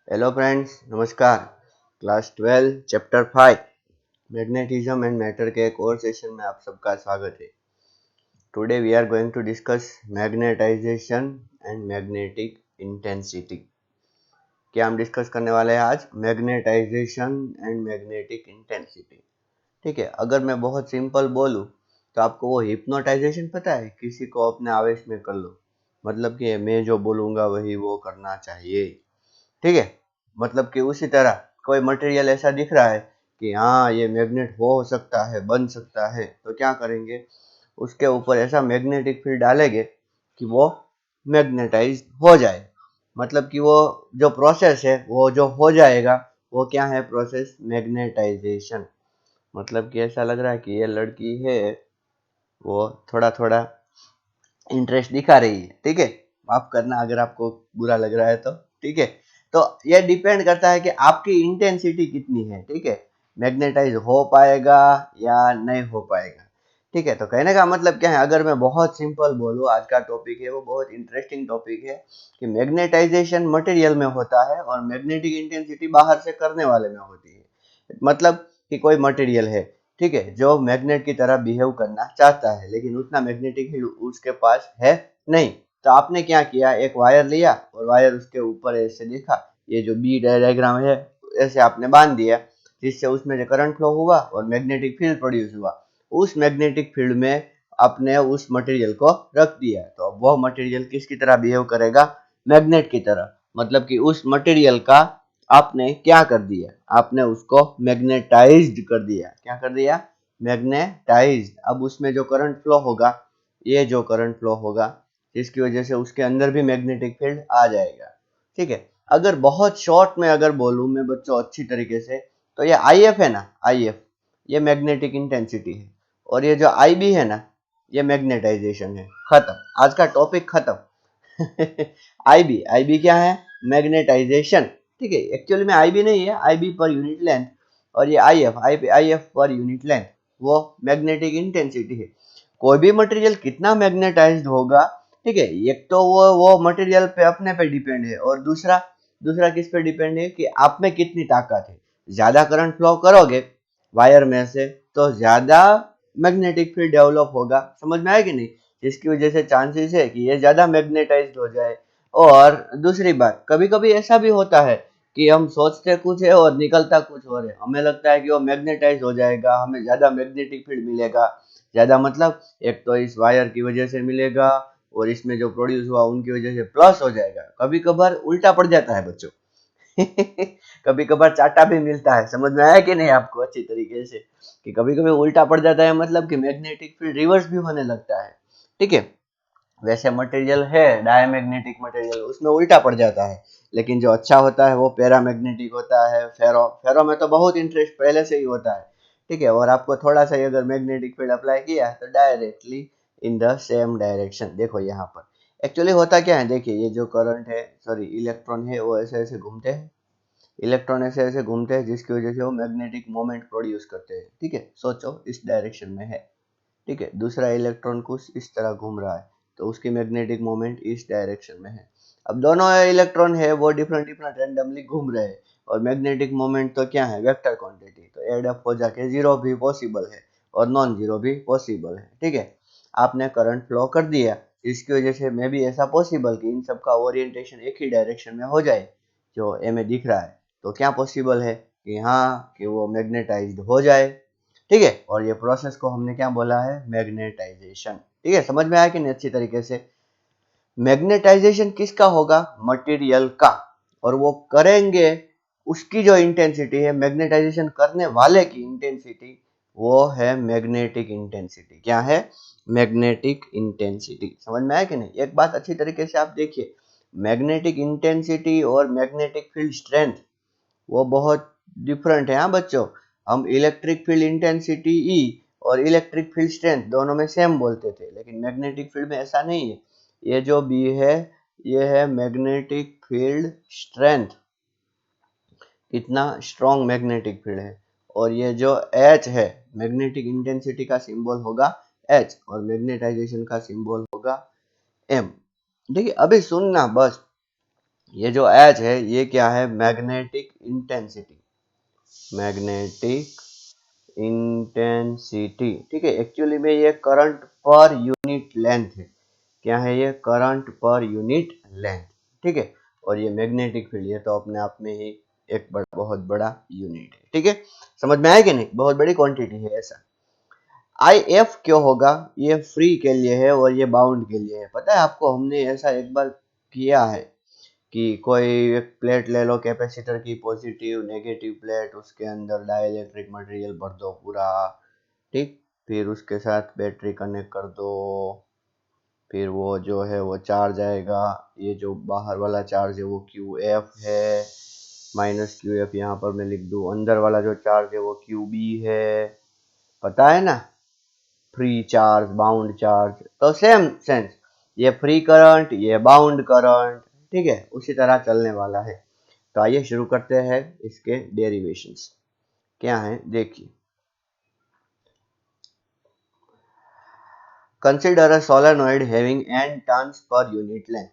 Hello friends, नमस्कार। Class 12 chapter 5 magnetism and matter के एक और सेशन में आप सबका स्वागत है। Today we are going to discuss magnetization and magnetic intensity. क्या हम डिस्कस करने वाले हैं आज? Magnetization and magnetic intensity. ठीक है, अगर मैं बहुत सिंपल बोलूँ तो आपको वो हिप्नोटाइजेशन पता है, किसी को अपने आवेश में कर लो, मतलब कि मैं जो बोलूँगा वही वो करना चाहिए। ठीक है, मतलब कि उसी तरह कोई मटेरियल ऐसा दिख रहा है कि हाँ ये मैग्नेट हो सकता है, बन सकता है, तो क्या करेंगे, उसके ऊपर ऐसा मैग्नेटिक फील्ड डालेंगे कि वो मैग्नेटाइज हो जाए। मतलब कि वो जो प्रोसेस है वो जो हो जाएगा वो क्या है? Process magnetization. मतलब कि ऐसा लग रहा है कि ये लड़की है, वो थोड़ा थोड़ा इंटरेस्ट दिखा रही है। ठीक है, माफ करना अगर आपको बुरा लग रहा है तो। ठीक है, तो ये डिपेंड करता है कि आपकी इंटेंसिटी कितनी है। ठीक है, मैग्नेटाइज हो पाएगा या नहीं हो पाएगा। ठीक है, तो कहने का मतलब क्या है, अगर मैं बहुत सिंपल बोलूँ, आज का टॉपिक है वो बहुत इंटरेस्टिंग टॉपिक है कि मैग्नेटाइजेशन मटेरियल में होता है और मैग्नेटिक इंटेंसिटी बाहर से करने वाले में होती है। मतलब कि कोई मटेरियल है, ठीक है, जो मैग्नेट की तरह बिहेव करना चाहता है, लेकिन उतना मैग्नेटिक फील्ड उसके पास है नहीं। तो आपने क्या किया, एक वायर लिया और वायर उसके ऊपर ऐसे देखा, ये जो बी डायग्राम है, ऐसे आपने बांध दिया, जिससे उसमें जो करंट फ्लो हुआ और मैग्नेटिक फील्ड प्रोड्यूस हुआ। उस मैग्नेटिक फील्ड में आपने उस मटेरियल को रख दिया, तो अब वह मटेरियल किसकी तरह बिहेव करेगा? मैग्नेट की तरह। मतलब कि उस मटेरियल का आपने क्या कर दिया? आपने उसको मैग्नेटाइज्ड कर दिया। क्या कर दिया? मैग्नेटाइज्ड। अब उसमें जो करंट फ्लो होगा, ये जो करंट फ्लो होगा, जिसकी वजह से उसके अंदर भी मैग्नेटिक फील्ड आ जाएगा। ठीक है, अगर बहुत शॉर्ट में अगर बोलूं मैं बच्चों अच्छी तरीके से, तो ये आई एफ है ना, आई एफ, ये मैग्नेटिक इंटेंसिटी है, और ये जो आई बी है ना, ये मैग्नेटाइजेशन है। खत्म, आज का टॉपिक खत्म। आई बी क्या है? मैग्नेटाइजेशन। ठीक है, एक्चुअली में आई बी नहीं है, आई बी पर यूनिट लेंथ, और ये आई एफ पर यूनिट लेंथ, वो मैग्नेटिक इंटेंसिटी है। कोई भी मटेरियल कितना मैग्नेटाइज्ड होगा, ठीक है, एक तो वो मटेरियल पे अपने पे डिपेंड है, और दूसरा दूसरा किस पे डिपेंड है कि आप में कितनी ताकत है। ज्यादा करंट फ्लो करोगे वायर में से तो ज्यादा मैग्नेटिक फील्ड डेवलप होगा। समझ में आया कि नहीं? जिसकी वजह से चांसेस है कि ये ज्यादा मैग्नेटाइज्ड हो जाए। और दूसरी बात, कभी कभी ऐसा भी होता है कि हम सोचते कुछ है और निकलता कुछ और है। हमें लगता है कि वो मैग्नेटाइज हो जाएगा, हमें ज्यादा मैग्नेटिक फील्ड मिलेगा। ज्यादा मतलब एक तो इस वायर की वजह से मिलेगा, और इसमें जो प्रोड्यूस हुआ उनकी वजह से प्लस हो जाएगा। कभी कभार उल्टा पड़ जाता है बच्चों। कभी कभार चाटा भी मिलता है। समझ में आया कि नहीं आपको अच्छी तरीके से? कि कभी कभी उल्टा पड़ जाता है, मतलब कि मैग्नेटिक फील्ड रिवर्स भी होने लगता है। ठीक है, वैसे मटेरियल है डायमैग्नेटिक मटेरियल, उसमें उल्टा पड़ जाता है, लेकिन जो अच्छा होता है वो पैरामैग्नेटिक होता है। फेरो फेरो में तो बहुत इंटरेस्ट पहले से ही होता है। ठीक है, और आपको थोड़ा सा ही अगर मैग्नेटिक फील्ड अप्लाई किया तो directly in the same direction. देखो यहाँ पर एक्चुअली होता क्या है, देखिए ये जो करंट है, सॉरी इलेक्ट्रॉन है, वो ऐसे ऐसे घूमते हैं। इलेक्ट्रॉन ऐसे ऐसे घूमते हैं, जिसकी वजह से वो मैग्नेटिक मोमेंट प्रोड्यूस करते हैं। ठीक है, सोचो इस डायरेक्शन में है। ठीक है, दूसरा इलेक्ट्रॉन कुछ इस तरह घूम रहा है, तो उसकी मैग्नेटिक मोमेंट इस डायरेक्शन में है। अब दोनों इलेक्ट्रॉन है वो डिफरेंट डिफरेंट रैंडमली घूम रहे हैं, और मैग्नेटिक मोमेंट तो क्या है? वेक्टर क्वांटिटी, तो एड अप हो जाके जीरो भी पॉसिबल है और नॉन जीरो भी पॉसिबल है। ठीक है, आपने करंट फ्लो कर दिया, इसकी वजह से मे भी ऐसा पॉसिबल कि इन सबका ओरिएंटेशन एक ही डायरेक्शन में हो जाए, जो ए में दिख रहा है। तो क्या पॉसिबल है कि हाँ, कि वो मैग्नेटाइज्ड हो जाए। ठीक है, और ये प्रोसेस को हमने क्या बोला है? मैग्नेटाइजेशन। ठीक है, समझ में आया कि नहीं अच्छी तरीके से? मैग्नेटाइजेशन किसका होगा? मटेरियल का। और वो करेंगे, उसकी जो इंटेंसिटी है, मैग्नेटाइजेशन करने वाले की इंटेंसिटी, वो है मैग्नेटिक इंटेंसिटी। क्या है? Magnetic intensity. समझ में आया कि नहीं? एक बात अच्छी तरीके से आप देखिए, मैग्नेटिक इंटेंसिटी और मैग्नेटिक फील्ड स्ट्रेंथ वो बहुत डिफरेंट है। हाँ बच्चों, हम इलेक्ट्रिक फील्ड इंटेंसिटी ई और इलेक्ट्रिक फील्ड स्ट्रेंथ दोनों में सेम बोलते थे, लेकिन मैग्नेटिक फील्ड में ऐसा नहीं है। ये जो बी है, ये है मैग्नेटिक फील्ड स्ट्रेंथ, कितना स्ट्रॉन्ग मैग्नेटिक फील्ड है। और ये जो एच है, मैग्नेटिक इंटेंसिटी का सिंबल होगा एच, और मैग्नेटाइजेशन का सिंबल होगा एम। देखिए अभी सुनना बस, ये जो एच है ये क्या है, मैग्नेटिक इंटेंसिटी, मैग्नेटिक इंटेंसिटी। ठीक है, एक्चुअली में ये करंट पर यूनिट लेंथ है। क्या है ये, करंट पर यूनिट लेंथ। ठीक है, और ये मैग्नेटिक फील्ड, ये तो अपने आप में ही एक बहुत बड़ा यूनिट है। ठीक है, समझ में आया कि नहीं, बहुत बड़ी क्वांटिटी है ऐसा। आई एफ क्यों होगा, ये फ्री के लिए है और ये बाउंड के लिए है। पता है आपको, हमने ऐसा एक बार किया है कि कोई एक प्लेट ले लो कैपेसिटर की, पॉजिटिव नेगेटिव प्लेट, उसके अंदर डाइलेक्ट्रिक मटेरियल भर दो पूरा। ठीक, फिर उसके साथ बैटरी कनेक्ट कर दो, फिर वो जो है वो चार्ज आएगा। ये जो बाहर वाला चार्ज है वो क्यू एफ है, माइनस क्यू एफ यहाँ पर मैं लिख दूँ। अंदर वाला जो चार्ज है वो क्यू बी है, पता है ना, फ्री चार्ज बाउंड चार्ज। तो सेम सेंस, ये फ्री करंट ये बाउंड करंट। ठीक है, उसी तरह चलने वाला है। तो आइए शुरू करते हैं इसके डेरिवेशंस। क्या है देखिए, consider a solenoid having n turns per unit length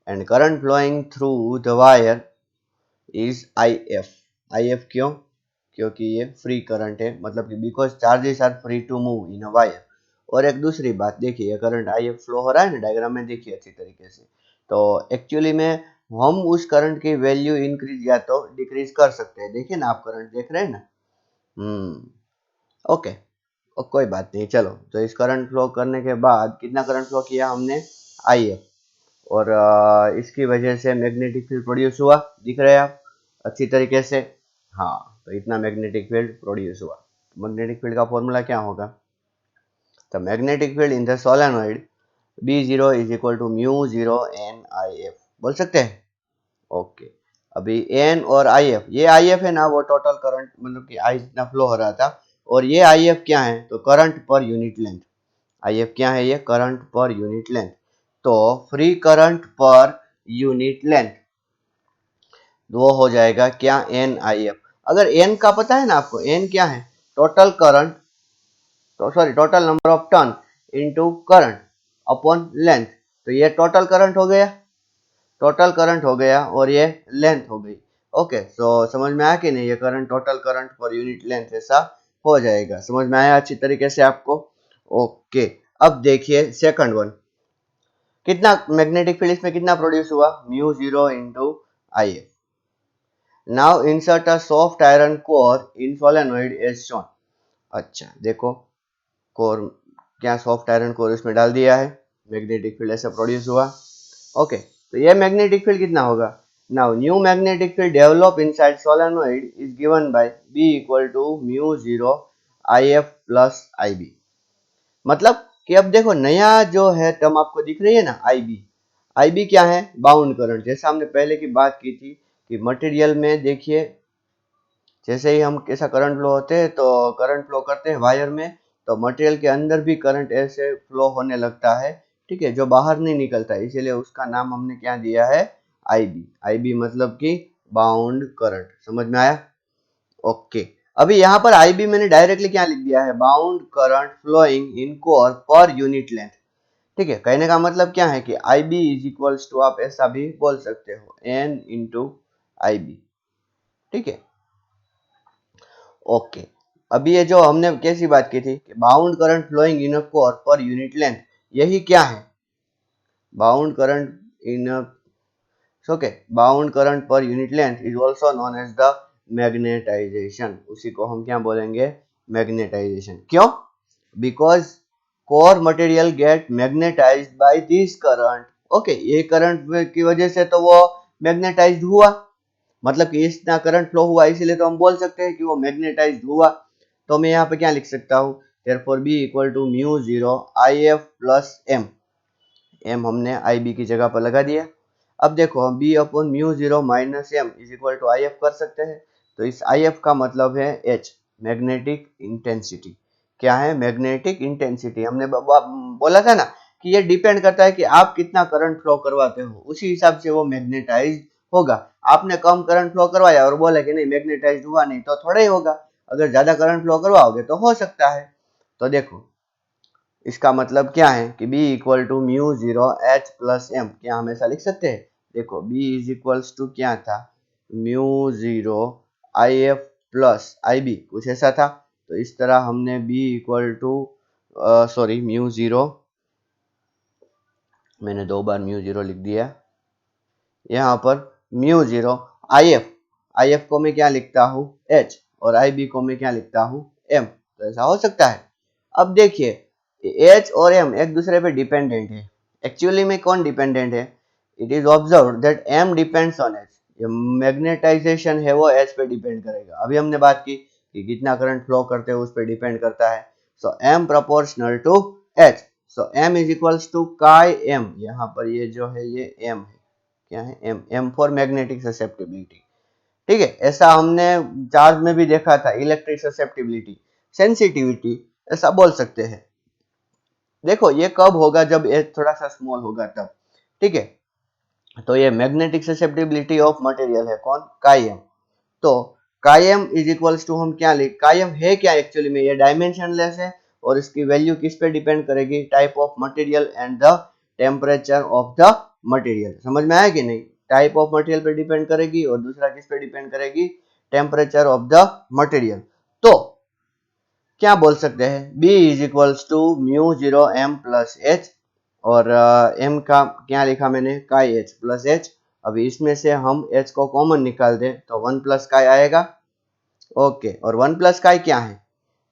and current flowing through the wire is IF। IF क्यों, क्योंकि ये फ्री करंट है, मतलब कि because charges are free to move in a wire. और एक दूसरी बात देखिए, ये करंट IF फ्लो हो रहा है ना, डायग्राम में देखिए अच्छी तरीके से। तो एक्चुअली में हम उस करंट की वैल्यू इंक्रीज या तो डिक्रीज कर सकते हैं। देखिए ना, आप करंट देख रहे हैं ना। ओके, और कोई बात नहीं, चलो। तो इस करंट फ्लो करने के बाद कितना करंट फ्लो किया हमने, IF, और इसकी वजह से मैग्नेटिक फील्ड प्रोड्यूस हुआ, दिख रहे हैं आप अच्छी तरीके से। हाँ, तो इतना मैग्नेटिक फील्ड प्रोड्यूस हुआ। मैग्नेटिक फील्ड का फॉर्मूला क्या होगा, the magnetic field in the solenoid B0 is equal to mu 0 N I F. बोल सकते हैं, ओके। अभी एन और आई एफ, ये आई एफ है ना, वो टोटल करंट, मतलब कि आई जितना फ्लो हो रहा था। और ये आई एफ क्या है, तो current per unit length. I F क्या है, ये करंट पर यूनिट लेंथ। तो free current per unit length वो हो जाएगा क्या, एन आई एफ। अगर एन का पता है ना आपको, एन क्या है, टोटल करंट, तो sorry total number of turn into current upon length. तो ये टोटल करंट हो गया, टोटल करंट हो गया, और ये लेंथ हो गई। ओके, सो समझ में आया कि नहीं, ये current total current per unit length ऐसा हो जाएगा। समझ में आया अच्छी तरीके से आपको। ओके, अब देखिए सेकंड वन, कितना मैग्नेटिक फील्ड इसमें कितना प्रोड्यूस हुआ, mu 0 into I F. Now insert a soft iron core in solenoid as shown. अच्छा देखो, कोर, क्या सॉफ्ट आयरन कोर इसमें डाल दिया है, मैग्नेटिक फील्ड ऐसा प्रोड्यूस हुआ। ओके, तो ये मैग्नेटिक फील्ड कितना होगा, now new magnetic field develop inside solenoid is given by B equal to mu 0 I F plus I B. मतलब कि अब देखो, नया जो है टर्म आपको दिख रही है ना, IB। IB क्या है, बाउंड करंट। जैसा हमने पहले की बात की थी कि मटेरियल में देखिए, जैसे ही हम कैसा करंट फ्लो होते हैं, तो करंट फ्लो करते हैं वायर में, तो मटेरियल के अंदर भी करंट ऐसे फ्लो होने लगता है। ठीक है, जो बाहर नहीं निकलता है, इसीलिए उसका नाम हमने क्या दिया है, IB। IB मतलब कि बाउंड करंट। समझ में आया, ओके। अभी यहाँ पर IB मैंने डायरेक्टली क्या लिख दिया है, bound current flowing in core per unit length. ठीक है, कहने का मतलब क्या है कि IB इज इक्वल्स टू, आप ऐसा भी बोल सकते हो, N इंटू IB। ठीक है, ओके। अभी ये जो हमने कैसी बात की थी कि bound current flowing in a core per unit length, यही क्या है, bound current in okay, bound current per unit length is also known as the magnetization. उसी को हम क्या बोलेंगे, मैग्नेटाइजेशन। क्यों, because core material get magnetized by this current. Okay, ये करंट की वजह से तो वो मैग्नेटाइज्ड हुआ, मतलब कि इतना करंट फ्लो हुआ, इसीलिए तो हम बोल सकते हैं कि वो मैग्नेटाइज्ड हुआ। तो मैं यहाँ पे क्या लिख सकता हूँ, therefore B equal to mu 0 I F plus M. M हमने आई बी की जगह पर लगा दिया। अब देखो, हम B upon mu 0 minus M is equal to I F कर सकते हैं। तो इस आई एफ का मतलब है H, मैग्नेटिक इंटेंसिटी। क्या है, मैग्नेटिक इंटेंसिटी। हमने बोला था ना कि ये डिपेंड करता है कि आप कितना करंट फ्लो करवाते हो, उसी हिसाब से वो मैग्नेटाइज होगा। आपने कम करंट फ्लो करवाया और बोला कि नहीं मैग्नेटाइज हुआ नहीं, तो थोड़ा ही होगा। अगर ज्यादा करंट फ्लो करवाओगे तो हो सकता है। तो देखो, इसका मतलब क्या है कि B equal to mu 0 H plus M, क्या हम ऐसा लिख सकते हैं, देखो b इज इक्वल्स टू क्या था, mu zero I F plus I B, कुछ ऐसा था। तो इस तरह हमने b equal to sorry mu zero, मैंने 2 बार म्यू जीरो लिख दिया, यहाँ पर म्यू जीरो आई एफ को मैं क्या लिखता हूँ एच, और आई बी को मैं क्या लिखता हूँ एम। तो ऐसा हो सकता है। अब देखिए एच और एम एक दूसरे पे डिपेंडेंट है। एक्चुअली में कौन डिपेंडेंट है, it is observe that M depends on H. ये मैग्नेटाइजेशन है वो एच पे डिपेंड करेगा। अभी हमने बात की कि कितना करंट फ्लो करते हैं उस पर डिपेंड करता है। So M proportional to H, so M is equals to chi M. यहाँ पर ये जो है ये एम है, क्या है M, M for magnetic susceptibility. ठीक है, ऐसा हमने चार्ज में भी देखा था, इलेक्ट्रिक ससेप्टिबिलिटी, सेंसिटिविटी, ऐसा बोल सकते हैं। देखो ये कब होगा, जब एच थोड़ा सा स्मॉल होगा तब। ठीक है, तो ये मैग्नेटिक ससेप्टिबिलिटी ऑफ मटेरियल है कौन, काई एम। तो कायम इज इक्वल्स टू हम क्या लिख, कायम है क्या एक्चुअली में, ये डायमेंशनलेस है और इसकी वैल्यू किस पे डिपेंड करेगी, type of material and the temperature of the material. समझ में आया कि नहीं, टाइप ऑफ मटेरियल पे डिपेंड करेगी और दूसरा किस पे डिपेंड करेगी, टेम्परेचर ऑफ द मटेरियल। तो क्या बोल सकते हैं, B is equals to mu zero M plus H, और m का क्या लिखा मैंने, काई एच प्लस एच। अभी इसमें से हम h को कॉमन निकाल दें तो 1 प्लस काई आएगा। ओके, और 1 प्लस काई क्या है,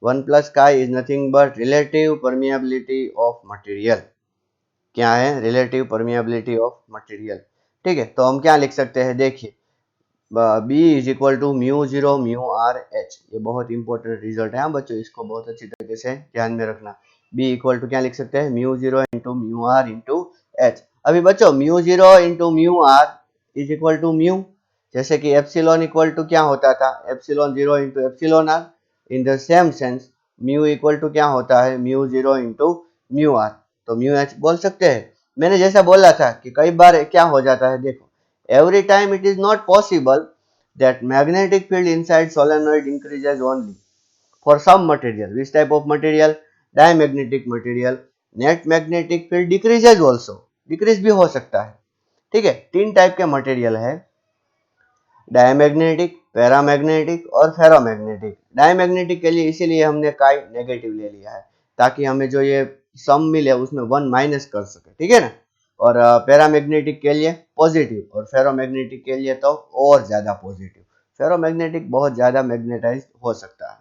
1 plus chi is nothing but relative permeability of material. क्या है, रिलेटिव परमिएबिलिटी ऑफ मटेरियल। ठीक है, तो हम क्या लिख सकते हैं, देखिए B is equal to mu zero mu R H. ये बहुत इंपॉर्टेंट रिजल्ट है हाँ बच्चों, इसको बहुत अच्छी तरीके से ध्यान में रखना। बी इक्वल टू क्या लिख सकते हैं, mu zero into mu R into H. अभी बच्चों mu zero into mu R is equal to mu, जैसे कि एप्सिलॉन इक्वल टू क्या होता था, epsilon zero into epsilon R. In the same sense mu equal to क्या होता है, mu zero into mu R, तो म्यू एच बोल सकते हैं। मैंने जैसा बोला था कि कई बार क्या हो जाता है, देखो every time it is not possible that magnetic field inside solenoid increases only for some material. Which type of material, diamagnetic material, net magnetic field decreases also, decrease भी हो सकता है। ठीक है, 3 टाइप के मटेरियल है, डायमैग्नेटिक, पैरामैग्नेटिक और ferromagnetic. Diamagnetic के लिए इसीलिए हमने काई नेगेटिव ले लिया है, ताकि हमें जो ये सम मिले उसमें 1 माइनस कर सके। ठीक है ना, और पैरामैग्नेटिक के लिए पॉजिटिव और फेरोमैग्नेटिक के लिए तो और ज्यादा पॉजिटिव। फेरोमैग्नेटिक बहुत ज्यादा मैग्नेटाइज हो सकता है।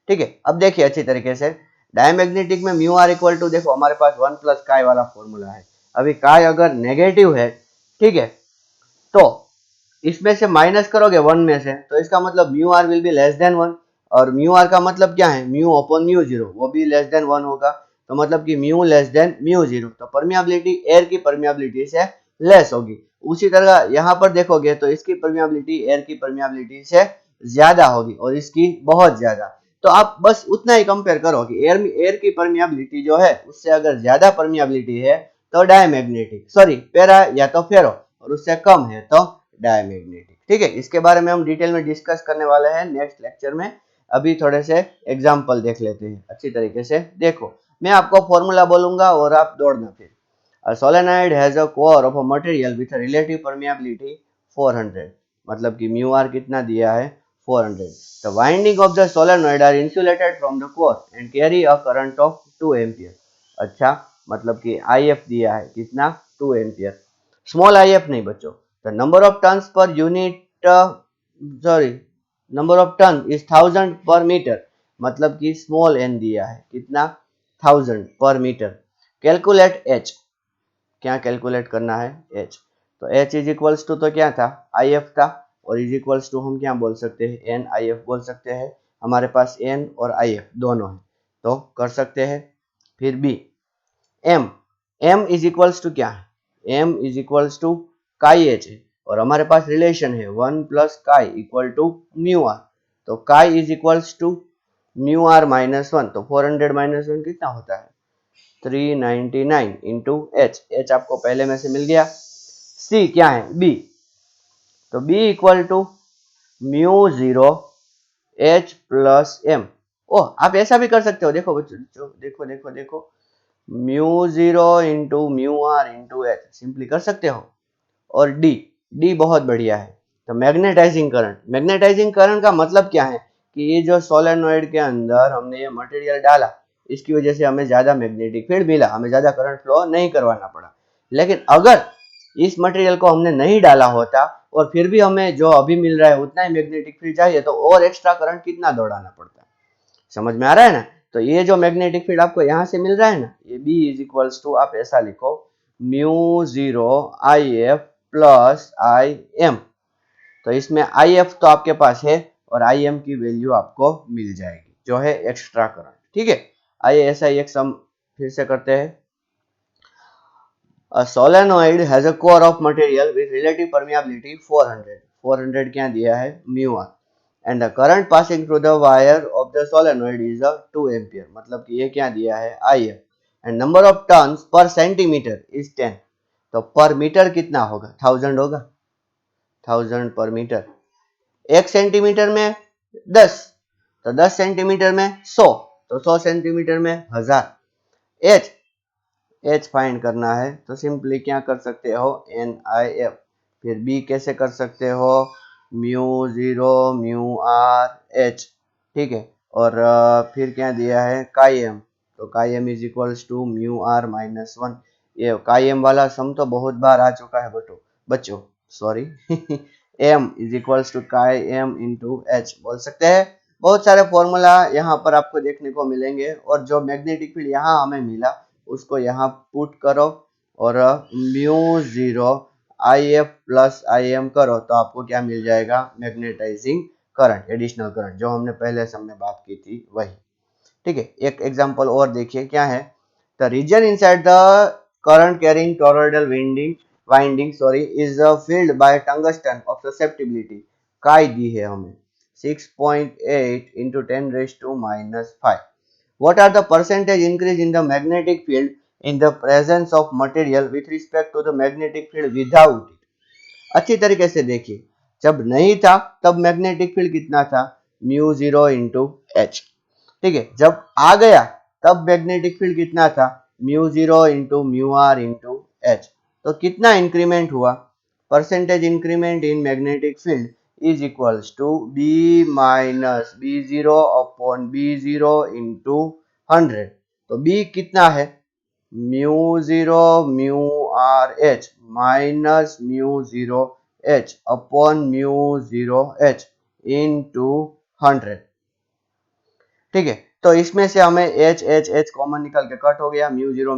ठीक है, अब देखिए अच्छी तरीके से, डायमैग्नेटिक में म्यू आर इक्वल टू, देखो हमारे पास 1 प्लस काई वाला फॉर्मूला है। अभी काई अगर नेगेटिव है, ठीक है, तो इसमें से माइनस करोगे 1 में से, तो इसका मतलब mu R will be less than 1, और म्यू आर का मतलब क्या है, म्यू अपॉन म्यू जीरो, वो भी लेस देन 1 होगा। तो मतलब कि mu less than mu zero, तो परमिएबिलिटी एयर की परमिएबिलिटी से लेस होगी। उसी तरह यहाँ पर देखोगे तो इसकी परमिएबिलिटी एयर की परमिएबिलिटी से ज्यादा होगी और इसकी बहुत ज्यादा। तो आप बस उतना ही कंपेयर करो कि एयर की परमिएबिलिटी जो है उससे अगर ज्यादा परमिएबिलिटी है तो डायमैग्नेटिक, सॉरी पैरा या तो फेरो, और उससे कम है तो डायमैग्नेटिक। ठीक है, इसके बारे में हम डिटेल में डिस्कस करने वाले हैं नेक्स्ट लेक्चर में। अभी थोड़े से एग्जांपल देख लेते हैं, अच्छी तरीके से देखो। मैं आपको फॉर्मूला बोलूंगा और आप दौड़ना फिर। A solenoid has a core of a material with a relative permeability 400, मतलब कि म्यू आर कितना दिया है 400। The winding of the solenoid are insulated from the core and carry a current of 2 ampere. अच्छा, मतलब कि IF दिया है कितना, 2 एम्पियर। स्मॉल IF नहीं बच्चों। The number of tons per unit, sorry, number of ton is 1000 per metre, मतलब कि स्मॉल n दिया है कितना, 1000 पर मीटर। कैलकुलेट h, क्या कैलकुलेट करना है, h। तो h इज इक्वल्स टू तो क्या था, IF था, और इज इक्वल्स टू हम क्या बोल सकते हैं, n IF बोल सकते हैं। हमारे पास n और IF दोनों है तो कर सकते हैं। फिर b, m, m is equals to क्या है, m is equals to chi h है, और हमारे पास रिलेशन है 1 plus chi equal to mu R. तो chi is equals to mu R minus 1, तो 400 माइनस 1 कितना होता है, 399 इंटू एच, एच आपको पहले में से मिल गया। सी क्या है, बी, तो B equal to mu zero H plus M. ओह, आप ऐसा भी कर सकते हो, देखो बच्चों, देखो देखो देखो, mu zero into mu R into H simply कर सकते हो। और डी, डी बहुत बढ़िया है। तो मैग्नेटाइजिंग करंट का मतलब क्या है कि ये जो सोलेनोइड के अंदर हमने ये मटेरियल डाला, इसकी वजह से हमें ज्यादा मैग्नेटिक फील्ड मिला, हमें ज्यादा करंट फ्लो नहीं करवाना पड़ा। लेकिन अगर इस मटेरियल को हमने नहीं डाला होता और फिर भी हमें जो अभी मिल रहा है उतना ही मैग्नेटिक फील्ड चाहिए, तो और एक्स्ट्रा करंट कितना दौड़ाना पड़ता। समझ में आ रहा है ना। तो ये जो मैग्नेटिक फील्ड आपको यहाँ से मिल रहा है ना, ये B इज इक्वल्स टू, आप ऐसा लिखो, mu zero I F plus I am. तो इसमें आई एफ तो आपके पास है और आई एम की वैल्यू आपको मिल जाएगी जो है एक्स्ट्रा करंट। ठीक है, आइए ऐसा ही एक सम फिर से करते हैं। A solenoid has a core of material with relative permeability 400. 400 क्या दिया है, mu r, and the current passing through the wire of the solenoid is a 2 ampere. मतलब कि ये क्या दिया है, IF, and number of turns per centimeter is 10. तो पर मीटर कितना होगा, 1000 होगा, 1000 पर मीटर। 1 सेंटीमीटर में 10, तो 10 सेंटीमीटर में 100, तो 100 सेंटीमीटर में 1000। एच फाइंड करना है तो सिंपली क्या कर सकते हो, एन आई एफ। फिर बी कैसे कर सकते हो, mu zero mu R H. ठीक है, और फिर क्या दिया है, काई एम, तो chi M is equals to mu R minus 1। ये काई एम वाला सम तो बहुत बार आ चुका है बच्चों, sorry. M is equals to chi M into H बोल सकते हैं। बहुत सारे फॉर्मूला यहाँ पर आपको देखने को मिलेंगे, और जो मैग्नेटिक फील्ड यहाँ हमें मिला उसको यहाँ पुट करो और mu zero I F plus I am करो, तो आपको क्या मिल जाएगा, मैग्नेटाइजिंग करंट, एडिशनल करंट, जो हमने पहले समय में बात की थी वही। ठीक है, एक एग्जांपल और देखिए क्या है। The region inside the current carrying toroidal winding is filled by tungsten of susceptibility. काय दी है हमें 6.8 into 10 raised to minus 5. What are the percentage increase in the magnetic field in the presence of material with respect to the magnetic field without it? अच्छी तरीके से देखिए, जब नहीं था तब मैग्नेटिक फील्ड कितना था, म्यू जीरो इंटू एच। ठीक है, जब आ गया तब मैग्नेटिक फील्ड कितना था, mu zero into mu R into H. तो कितना इंक्रीमेंट हुआ, percentage increment in magnetic field is equals to B minus B zero upon B zero into 100। तो बी कितना है, mu zero mu R H minus mu zero H upon mu zero H into 100। ठीक है, तो इसमें से हमें H H H common निकल के कट हो गया, म्यू जीरो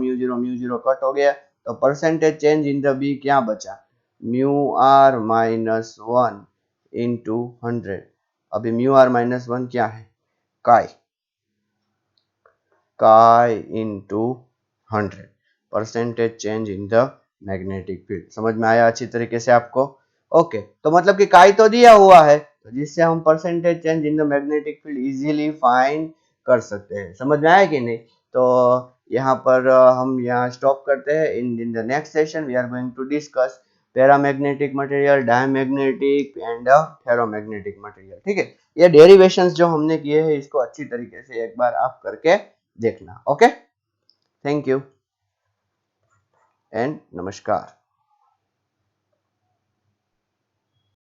कट हो गया, तो percentage change in the B क्या बचा, म्यू आर माइनस 1 इंटू 100। अभी म्यू आर माइनस 1 क्या है, काई into 100, percentage change in the magnetic field. समझ में आया अच्छी तरीके से आपको। ओके, तो मतलब कि काई तो दिया हुआ है, तो जिससे हम percentage change in the magnetic field easily find कर सकते हैं। समझ में आया कि नहीं। तो यहाँ पर हम यहाँ स्टॉप करते हैं। In the next session we are going to discuss paramagnetic material, diamagnetic and ferromagnetic material. ठीक है, ये डेरिवेशंस जो हमने किए हैं इसको अच्छी तरीके से एक बार आप करके देखना। ओके, थैंक यू एंड नमस्कार।